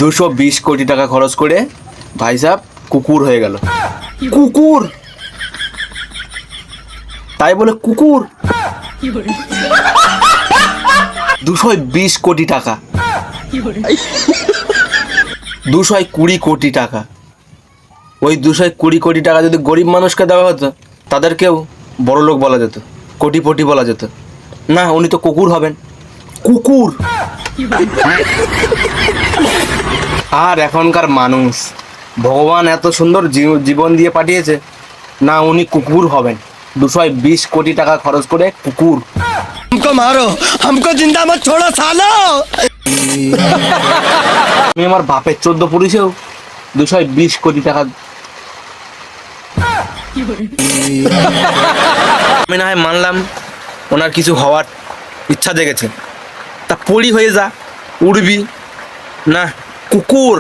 220 কোটি টাকা খরচ করে ভাই সাহেব কুকুর হয়ে গেল। কুকুর, তাই বলে কুকুর। 220 কোটি টাকা, 220 কোটি টাকা। ওই 220 কোটি টাকা যদি গরিব মানুষকে দেওয়া হতো, তাদেরকেও বড় লোক বলা যেত, কোটিপতি বলা যেত। না, উনি তো কুকুর হবেন, কুকুর। আর এখনকার মানুষ, ভগবান এত সুন্দর জীবন দিয়ে পাঠিয়েছে, না উনি কুকুর হবেন। 220 কোটি টাকা খরচ করে কুকুর। हमको मारो, हमको जिंदा मत छोड़ो सालो। আমি আমার বাপের 14 পুরুষেও 220 কোটি টাকা। আমি না হয় মানলাম ওনার কিছু হওয়ার ইচ্ছা জেগেছে, তা পরি হয়ে যা, উড়বি না, কুকুর।